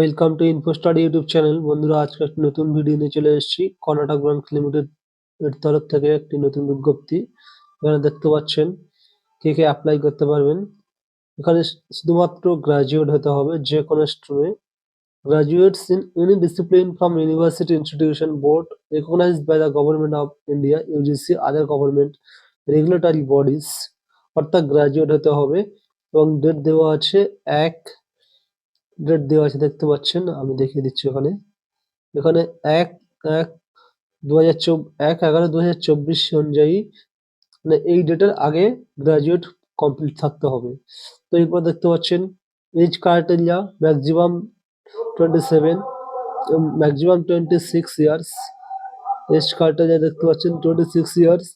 Welcome to Infostudy YouTube channel. বন্ধুরা, আজকে একটি নতুন ভিডিও নিয়ে চলে এসেছি। কর্ণাটক ব্যাংক লিমিটেড এর তরফ থেকে একটি নতুন বিজ্ঞপ্তি। এখানে দেখতে পাচ্ছেন কে কে অ্যাপ্লাই করতে পারবেন। এখানে শুধুমাত্র গ্রাজুয়েট হতে হবে যে কোনো স্ট্রিমে। Graduates in any discipline from university institution board recognized by the government of India, UGC, other government regulatory bodies, অর্থাৎ গ্রাজুয়েট হতে হবে। এবং ডেট দেওয়া আছে দেখতে পাচ্ছেন, আমি দেখিয়ে দিচ্ছি। এখানে 1/11/2024 অনুযায়ী, মানে এই ডেটের আগে গ্রাজুয়েট কমপ্লিট থাকতে হবে। তো এরপর দেখতে পাচ্ছেন age criteria, maximum 27, maximum 26 years. Age criteria দেখতে পাচ্ছেন 26 ইয়ার্স,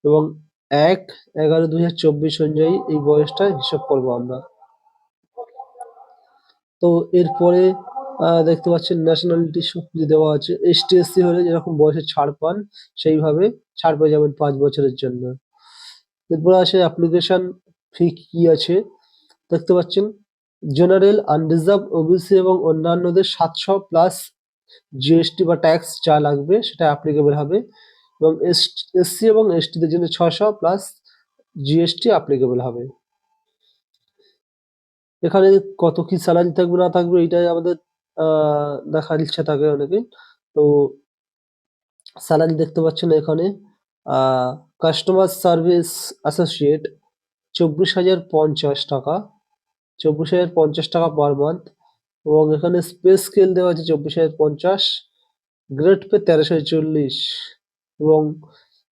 এবং 1/11/2024 অনুযায়ী এই বয়সটা হিসাব করবো আমরা। তো এরপরে দেখতে পাচ্ছেন ন্যাশনালিটি সবকিছু দেওয়া আছে। এসটি এসসি হলে যেরকম বয়সে ছাড় পান, সেইভাবে ছাড় পেয়ে যাবেন 5 বছরের জন্য। এরপরে আসে অ্যাপ্লিকেশন ফি কি আছে দেখতে পাচ্ছেন। জেনারেল, আনরিজার্ভ, ওবিসি এবং অন্যান্যদের 700 প্লাস জিএসটি বা ট্যাক্স যা লাগবে সেটা অ্যাপ্লিকেবল হবে, এবং এসসি এবং এসটিদের জন্য 600 প্লাস জিএসটি অ্যাপ্লিকেবল হবে। এখানে কত কি স্যালারি থাকবে না থাকবে এটাই আমাদের দেখার ইচ্ছা থাকে অনেকে। তো স্যালারি দেখতে পাচ্ছেন এখানে, কাস্টমার সার্ভিস অ্যাসোসিয়েট 24,050 টাকা, 24,050 টাকা পার মান্থ। এবং এখানে স্পেস স্কেল দেওয়া আছে 24,050, গ্রেড পে 1340, এবং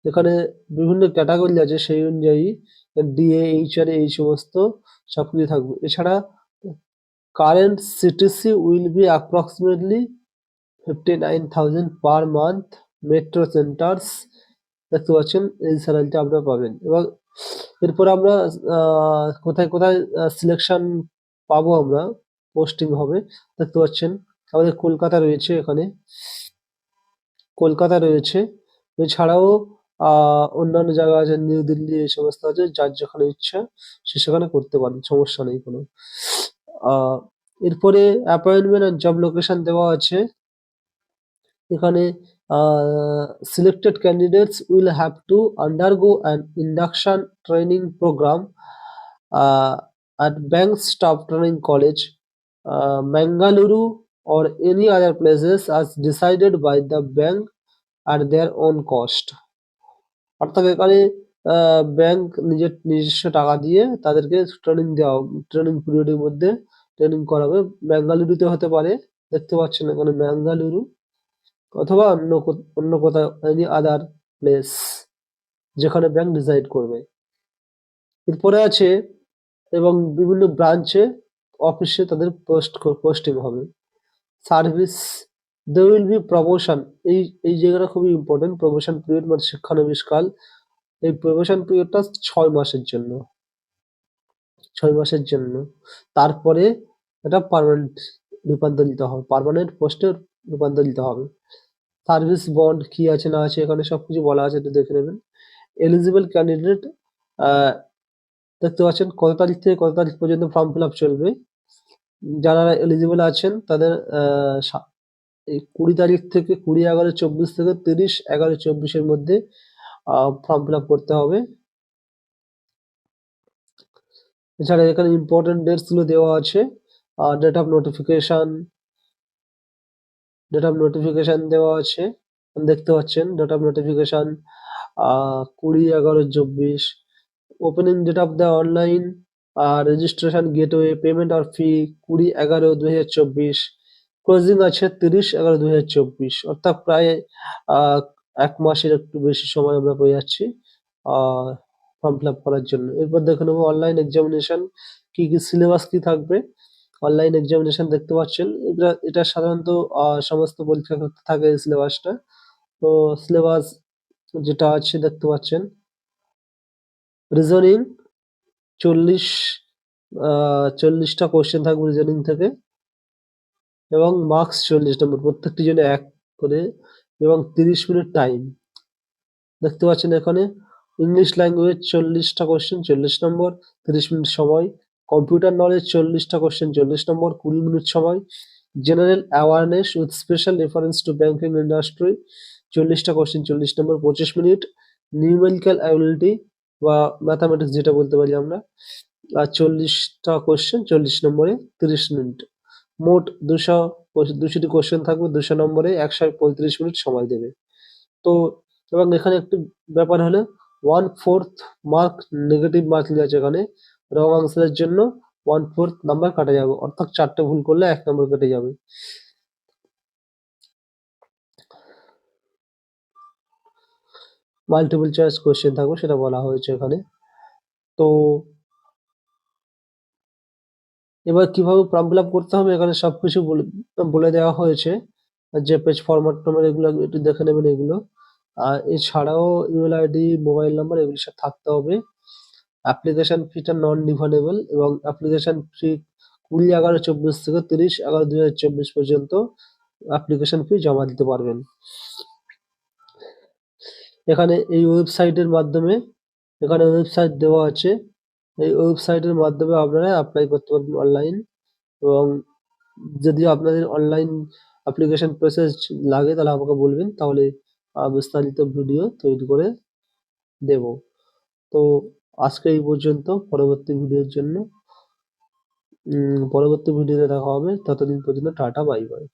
এখানে বিভিন্ন ক্যাটাগরি আছে সেই অনুযায়ী ডিএ, এইচআর এই সমস্ত সবকিছু থাকবে। এছাড়া current CTC will be approximately 59,000 per month. Metro centres দেখতে পাচ্ছেন, এই স্যালারিটা আপনারা পাবেন। এবং এরপর আমরা কোথায় কোথায় সিলেকশন পাবো, আমরা পোস্টিং হবে দেখতে পাচ্ছেন। আমাদের কলকাতা রয়েছে, এখানে কলকাতা রয়েছে। এছাড়াও অন্যান্য জায়গা আছে, নিউ দিল্লি এই সমস্ত আছে। যার যেখানে ইচ্ছা সে সেখানে করতে পারেন, সমস্যা নেই কোনো। এরপরে অ্যাপয়েন্টমেন্ট অ্যান্ড জব লোকেশন দেওয়া আছে। এখানে selected candidates will have to undergo an induction training programme at bank staff training college, Mangaluru, or any other places as decided by the bank at their own cost. অর্থাৎ এখানে bank নিজস্ব টাকা দিয়ে তাদেরকে training পিরিয়ডের মধ্যে training করাবে। বেঙ্গালুরুতে হতে পারে, দেখতে পাচ্ছেন এখানে বেঙ্গালুরু, অথবা অন্য কোথাও এনি আদার প্লেস যেখানে ব্যাংক ডিসাইড করবে। এরপরে আছে এবং বিভিন্ন ব্রাঞ্চে অফিসে তাদের পোস্টিং হবে। Service, they will be promotion, এই জায়গাটা খুবই ইম্পর্টেন্ট। প্রমোশন পিরিয়ড মানে শিক্ষানবিশকাল। এই প্রমোশন পিরিয়ডটা 6 মাসের জন্য, 6 মাসের জন্য। তারপরে এটা রূপান্তরিত হবে, পার্মানেন্ট পোস্টে রূপান্তরিত হবে। সার্ভিস বন্ড কি আছে না আছে এখানে সবকিছু বলা আছে, একটু দেখে নেবেন। এলিজিবল ক্যান্ডিডেট, দেখতে পাচ্ছেন কত তারিখ থেকে কত তারিখ পর্যন্ত ফর্ম ফিল আপ চলবে। যারা এলিজিবল আছেন তাদের 20 তারিখ থেকে 20/11/24 থেকে 30/11/24 মধ্যে ফর্ম ফিল আপ করতে হবে। এছাড়া এখানে ইম্পর্টেন্ট ডেটস গুলো দেওয়া আছে। ডেট অফ নোটিফিকেশন দেওয়া আছে, দেখতে পাচ্ছেন। Date of notification 20/11/24। Opening date of the online registration gateway, payment or fee 20/11/2024। Closing আছে 30/11/2024, অর্থাৎ প্রায় 1 মাসের একটু বেশি সময় আমরা পেয়ে যাচ্ছি ফর্ম ফিল আপ করার জন্য। এরপর দেখে নেবো অনলাইন এক্সামিনেশন কি কি সিলেবাস কি থাকবে। অনলাইন এক্সামিনেশন দেখতে পাচ্ছেন, এটা সাধারণত সমস্ত পরীক্ষার ক্ষেত্রে থাকে এই সিলেবাসটা। তো সিলেবাস যেটা আছে দেখতে পাচ্ছেন, রিজনিং 40টা কোশ্চেন থাকবে রিজনিং থেকে, এবং মার্কস 40 নম্বর, প্রত্যেকটি জন্য 1 করে, এবং 30 মিনিট টাইম দেখতে পাচ্ছেন এখানে। ইংলিশ ল্যাঙ্গুয়েজ 40টা কোশ্চেন, 40 নম্বর, 30 মিনিট সময়। কম্পিউটার নলেজ 40টা কোশ্চেন, 40 নম্বর, 20 মিনিট সময়। General awareness with special reference to banking industry, 40টা question, 40 number, 25 minute. Numerical ability বা ম্যাথামেটিক্স যেটা বলতে পারি আমরা, আর 40টা কোশ্চেন, 40 নম্বরে, 30 মিনিট। মোট 200টি কোশ্চেন থাকবে 200 নম্বরে, 135 মিনিট সময় দেবে। তো এবং এখানে একটি ব্যাপার হলো 1/4 মার্ক নেগেটিভ মার্কিং আছে এখানে, রং আনসারের জন্য 1/4 নাম্বার কাটা যাবে, অর্থাৎ 4টে ভুল করলে 1 নম্বর কেটে যাবে। মাল্টিপল চয়েস কোশ্চেন থাকবে সেটা বলা হয়েছে এখানে। তো এবার কিভাবে ফর্ম ফিল আপ করতে হবে এখানে সবকিছু বলে দেওয়া হয়েছে। যে পেজ ফরম্যাট টরম্যাট এগুলো একটু দেখে নেবেন এগুলো। আর এছাড়াও ইমেল আইডি, মোবাইল নাম্বার এগুলো সব থাকতে হবে। অ্যাপ্লিকেশন ফিটা নন রিফান্ডেবল এবং অ্যাপ্লিকেশন ফি 20/11/24 থেকে 30/11/2024 পর্যন্ত অ্যাপ্লিকেশন ফি জমা দিতে পারবেন। এখানে এই ওয়েবসাইটের মাধ্যমে, এখানে ওয়েবসাইট দেওয়া আছে, এই ওয়েবসাইটের মাধ্যমে আপনারা অ্যাপ্লাই করতে পারবেন অনলাইন। এবং যদি আপনাদের অনলাইন অ্যাপ্লিকেশন প্রসেস লাগে তাহলে আমাকে বলবেন, তাহলে বিস্তারিত ভিডিও তৈরি করে দেব। তো আজকে এই পর্যন্ত। পরবর্তী ভিডিওর জন্য পরবর্তী ভিডিওতে দেখা হবে। ততদিন পর্যন্ত টাটা, বাই বাই।